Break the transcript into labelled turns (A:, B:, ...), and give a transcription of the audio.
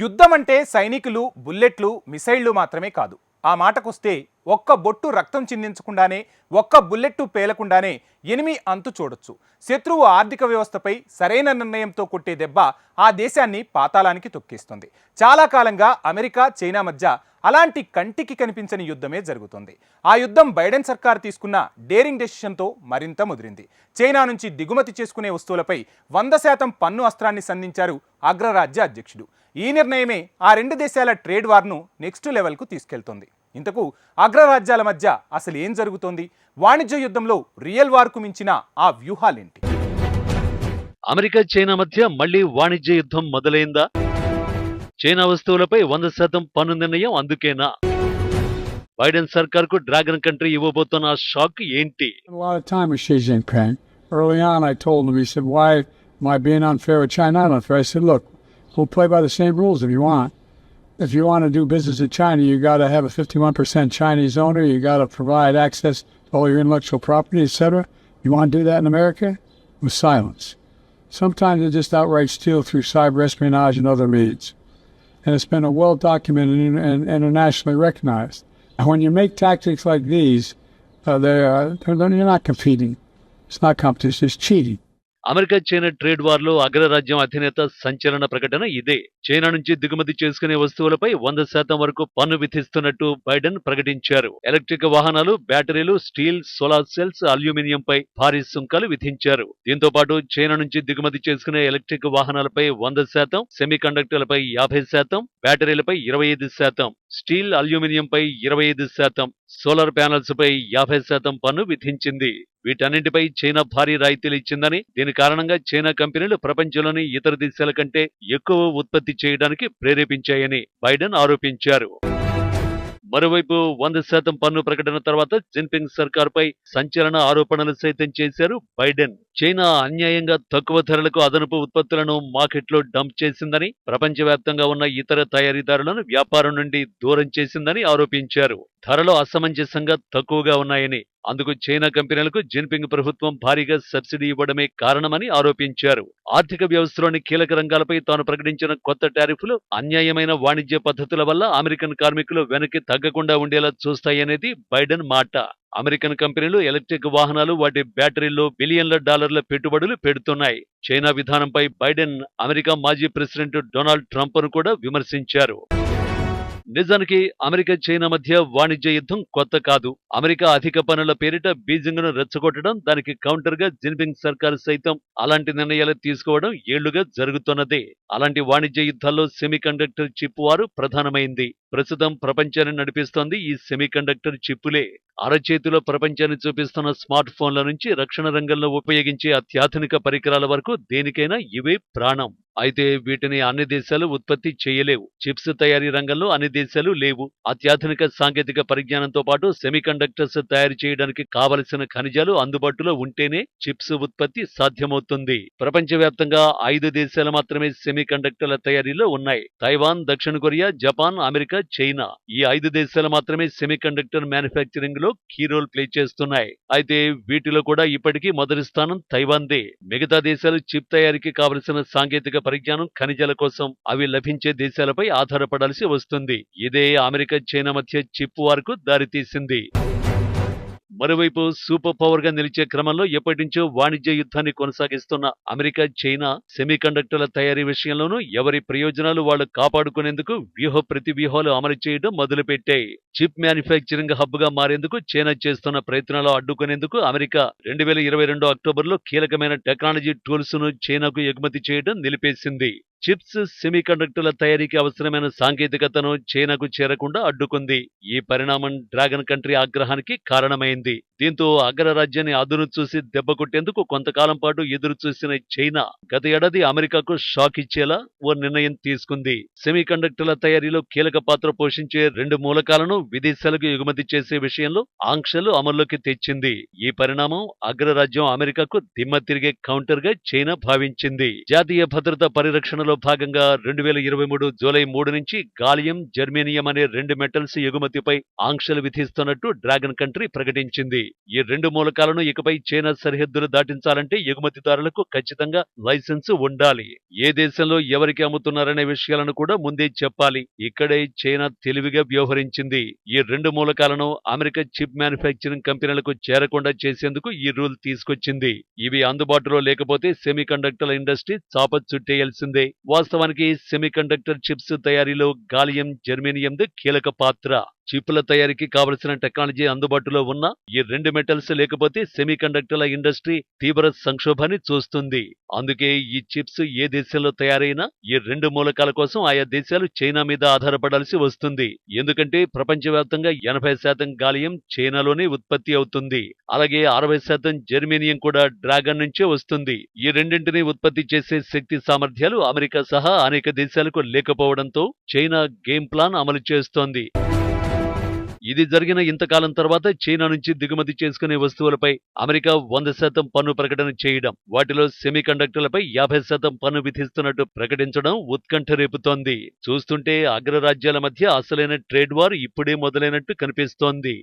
A: యుద్ధం అంటే సైనికులు, బుల్లెట్లు, మిసైళ్లు మాత్రమే కాదు. ఆ మాటకొస్తే ఒక్క బొట్టు రక్తం చిందించకుండానే, ఒక్క బుల్లెట్టు పేలకుండానే ఎనిమి అంతు చూడొచ్చు. శత్రువు ఆర్థిక వ్యవస్థపై సరైన నిర్ణయంతో కొట్టే దెబ్బ ఆ దేశాన్ని పాతాళానికి తొక్కేస్తుంది. చాలా కాలంగా అమెరికా, చైనా మధ్య అలాంటి కంటికి కనిపించని యుద్ధమే జరుగుతుంది. ఆ యుద్ధం బైడెన్ సర్కార్ తీసుకున్న డేరింగ్ డెసిషన్తో మరింత ముదిరింది. చైనా నుంచి దిగుమతి చేసుకునే వస్తువులపై 100% పన్ను అస్త్రాన్ని సంధించారు అగ్రరాజ్య అధ్యక్షుడు. ఈ నిర్ణయమే ఆ రెండు దేశాల ట్రేడ్ వార్ను నెక్స్ట్ లెవెల్కు తీసుకెళ్తోంది. ఇంతకు అగ్రరాజ్యాల మధ్య అసలు ఏం జరుగుతోంది? వాణిజ్య యుద్ధంలో రియల్ వార్కు మించిన ఆ వ్యూహాలేంటి?
B: అమెరికా, చైనా మధ్య మళ్లీ వాణిజ్య యుద్ధం మొదలైందా? చైనా వస్తువులపై 100% పన్ను నిర్ణయం అందుకేనా? బైడెన్ సర్కార్కు డ్రాగన్ కంట్రీ ఇవ్వబోతున్న షాక్ ఏంటి?
C: A lot of time with Xi Jinping. Early on, I told him, he said, why am I being unfair with China? Not unfair. I said, look, we'll play by the same rules if you want. If you want to do business in China, you got to have a 51% Chinese owner. You got to provide access to all your intellectual property, etc. You want to do that in America? With silence. Sometimes they just outright steal through cyber espionage and other means. And it's been well documented and internationally recognized. And when you make tactics like these, you're not competing. It's not competition, it's cheating.
B: America, China trade వార్లో అగ్రరాజ్యం అధినేత సంచలన ప్రకటన ఇదే. China నుంచి దిగుమతి చేసుకునే వస్తువులపై 100% వరకు పన్ను విధిస్తున్నట్టు బైడెన్ ప్రకటించారు. ఎలక్ట్రిక్ వాహనాలు, బ్యాటరీలు, స్టీల్, సోలార్ సెల్స్, అల్యూమినియంపై భారీ సుంకాలు విధించారు. దీంతో పాటు చైనా నుంచి దిగుమతి చేసుకునే ఎలక్ట్రిక్ వాహనాలపై 100%, సెమీ కండక్టర్లపై 50%, బ్యాటరీలపై 25%, స్టీల్, అల్యూమినియంపై 25%, సోలార్ ప్యానెల్స్ పై 50% పన్ను విధించింది. వీటన్నింటిపై చైనా భారీ రాయితీలు ఇచ్చిందని, దీని కారణంగా చైనా కంపెనీలు ప్రపంచంలోని ఇతర దేశాల కంటే ఎక్కువ ఉత్పత్తి చేయడానికి ప్రేరేపించాయని బైడెన్ ఆరోపించారు. మరోవైపు 100% పన్ను ప్రకటన తర్వాత జిన్పింగ్ సర్కార్పై సంచలన ఆరోపణలు సైతం చేశారు బైడెన్. చైనా అన్యాయంగా తక్కువ ధరలకు అదనపు ఉత్పత్తులను మార్కెట్లో డంప్ చేసిందని, ప్రపంచవ్యాప్తంగా ఉన్న ఇతర తయారీదారులను వ్యాపారం నుండి దూరం చేసిందని ఆరోపించారు. ధరలు అసమంజసంగా తక్కువగా ఉన్నాయని, అందుకు చైనా కంపెనీలకు జిన్పింగ్ ప్రభుత్వం భారీగా సబ్సిడీ ఇవ్వడమే కారణమని ఆరోపించారు. ఆర్థిక వ్యవస్థలోని కీలక రంగాలపై తాను ప్రకటించిన కొత్త టారిఫ్లు అన్యాయమైన వాణిజ్య పద్ధతుల వల్ల అమెరికన్ కార్మికులు వెనక్కి తగ్గకుండా ఉండేలా చూస్తాయనేది బైడెన్ మాట. అమెరికన్ కంపెనీలు ఎలక్ట్రిక్ వాహనాలు, వాటి బ్యాటరీల్లో బిలియన్ల డాలర్ల పెట్టుబడులు పెడుతున్నాయి. చైనా విధానంపై బైడెన్ అమెరికా మాజీ ప్రెసిడెంట్ డొనాల్డ్ ట్రంప్ను కూడా విమర్శించారు. నిజానికి అమెరికా, చైనా మధ్య వాణిజ్య యుద్ధం కొత్త కాదు. అమెరికా అధిక పన్నుల పేరిట బీజింగ్ను రెచ్చగొట్టడం, దానికి కౌంటర్ గా జిన్పింగ్ సర్కారు సైతం అలాంటి నిర్ణయాలు తీసుకోవడం ఏళ్లుగా జరుగుతున్నదే. అలాంటి వాణిజ్య యుద్ధాల్లో సెమీ కండక్టర్ చిప్ వారు ప్రధానమైంది. ప్రస్తుతం ప్రపంచాన్ని నడిపిస్తోంది ఈ సెమీ కండక్టర్ చిప్పులే. అరచేతిలో ప్రపంచాన్ని చూపిస్తున్న స్మార్ట్ ఫోన్ల నుంచి రక్షణ రంగంలో ఉపయోగించే అత్యాధునిక పరికరాల వరకు దేనికైనా ఇవే ప్రాణం. అయితే వీటిని అన్ని దేశాలు ఉత్పత్తి చేయలేవు. చిప్స్ తయారీ రంగంలో అన్ని దేశాలు లేవు. అత్యాధునిక సాంకేతిక పరిజ్ఞానంతో పాటు సెమీ కండక్టర్స్ తయారు చేయడానికి కావలసిన ఖనిజాలు అందుబాటులో ఉంటేనే చిప్స్ ఉత్పత్తి సాధ్యమవుతుంది. ప్రపంచవ్యాప్తంగా 5 దేశాలు మాత్రమే సెమీ కండక్టర్ల తయారీలో ఉన్నాయి. తైవాన్, దక్షిణ కొరియా, జపాన్, అమెరికా, చైనా. ఈ 5 దేశాలు మాత్రమే సెమీ కండక్టర్ మ్యానుఫ్యాక్చరింగ్ లో కీ రోల్ ప్లే చేస్తున్నాయి. అయితే వీటిలో కూడా ఇప్పటికీ మొదటి స్థానం తైవాన్దే. మిగతా దేశాలు చిప్ తయారీకి కావలసిన సాంకేతిక పరిజ్ఞానం, ఖనిజాల కోసం అవి లభించే దేశాలపై ఆధారపడాల్సి వస్తుంది. ఇదే అమెరికా, చైనా మధ్య చిప్ వార్కు దారితీసింది. మరోవైపు సూపర్ పవర్ గా నిలిచే క్రమంలో ఎప్పటి నుంచో వాణిజ్య యుద్ధాన్ని కొనసాగిస్తున్న అమెరికా, చైనా సెమీ కండక్టర్ల తయారీ విషయంలోనూ ఎవరి ప్రయోజనాలు వాళ్ళు కాపాడుకునేందుకు ప్రతి వ్యూహాలు అమలు చేయడం మొదలుపెట్టాయి. చిప్ మ్యానుఫ్యాక్చరింగ్ హబ్ గా మారేందుకు చైనా చేస్తున్న ప్రయత్నాలు అడ్డుకునేందుకు అమెరికా 2022 అక్టోబర్లో కీలకమైన టెక్నాలజీ టూల్స్ ను చైనాకు ఎగుమతి చేయడం నిలిపేసింది. చిప్స్, సెమీ కండక్టర్ల తయారీకి అవసరమైన సాంకేతికతను చైనాకు చేరకుండా అడ్డుకుంది. ఈ పరిణామం డ్రాగన్ కంట్రీ ఆగ్రహానికి కారణమైంది. దీంతో అగ్రరాజ్యాన్ని అదును చూసి దెబ్బకొట్టేందుకు కొంతకాలం పాటు ఎదురు చూసిన చైనా గత ఏడాది అమెరికాకు షాక్ ఇచ్చేలా ఓ నిర్ణయం తీసుకుంది. సెమీ కండక్టర్ల తయారీలో కీలక పాత్ర పోషించే 2 మూలకాలను విదేశాలకు ఎగుమతి చేసే విషయంలో ఆంక్షలు అమల్లోకి తెచ్చింది. ఈ పరిణామం అగ్రరాజ్యం అమెరికాకు దిమ్మ తిరిగే కౌంటర్ గా చైనా భావించింది. జాతీయ భద్రతా పరిరక్షణలో వార్లో భాగంగా 2023 జూలై 3 నుంచి గాలియం, జర్మేనియం అనే 2 మెటల్స్ ఎగుమతిపై ఆంక్షలు విధిస్తున్నట్టు డ్రాగన్ కంట్రీ ప్రకటించింది. ఈ 2 మూలకాలను ఇకపై చైనా సరిహద్దులు దాటించాలంటే ఎగుమతిదారులకు ఖచ్చితంగా లైసెన్స్ ఉండాలి. ఏ దేశంలో ఎవరికి అమ్ముతున్నారనే విషయాలను కూడా ముందే చెప్పాలి. ఇక్కడే చైనా తెలివిగా వ్యవహరించింది. ఈ 2 మూలకాలను అమెరికా చిప్ మ్యానుఫ్యాక్చరింగ్ కంపెనీలకు చేరకుండా చేసేందుకు ఈ రూల్ తీసుకొచ్చింది. ఇవి అందుబాటులో లేకపోతే సెమీకండక్టర్ ఇండస్ట్రీ చాప చుట్టేయాల్సిందే. వాస్తవానికి సెమీకండక్టర్ చిప్స్ తయారీలో గాలియం, జర్మేనియంది కీలక పాత్ర. చిప్ల తయారీకి కావలసిన టెక్నాలజీ అందుబాటులో ఉన్న ఈ 2 మెటల్స్ లేకపోతే సెమీకండక్టర్ల ఇండస్ట్రీ తీవ్ర సంక్షోభాన్ని చూస్తుంది. అందుకే ఈ చిప్స్ ఏ దేశంలో తయారైనా ఈ 2 మూలకాల కోసం ఆయా దేశాలు చైనా మీద ఆధారపడాల్సి వస్తుంది. ఎందుకంటే ప్రపంచవ్యాప్తంగా 80% గాలియం చైనాలోనే ఉత్పత్తి అవుతుంది. అలాగే 60% జర్మేనియం కూడా డ్రాగన్ నుంచే వస్తుంది. ఈ రెండింటినీ ఉత్పత్తి చేసే శక్తి సామర్థ్యాలు అమెరికా సహా అనేక దేశాలకు లేకపోవడంతో చైనా గేమ్ ప్లాన్ అమలు చేస్తోంది. ఇది జరిగిన ఇంతకాలం తర్వాత చైనా నుంచి దిగుమతి చేసుకునే వస్తువులపై అమెరికా 100% పన్ను ప్రకటన చేయడం, వాటిలో సెమీకండక్టర్లపై 50% పన్ను విధిస్తున్నట్టు ప్రకటించడం ఉత్కంఠ రేపుతోంది. చూస్తుంటే అగ్రరాజ్యాల మధ్య అసలైన ట్రేడ్ వార్ ఇప్పుడే మొదలైనట్టు కనిపిస్తోంది.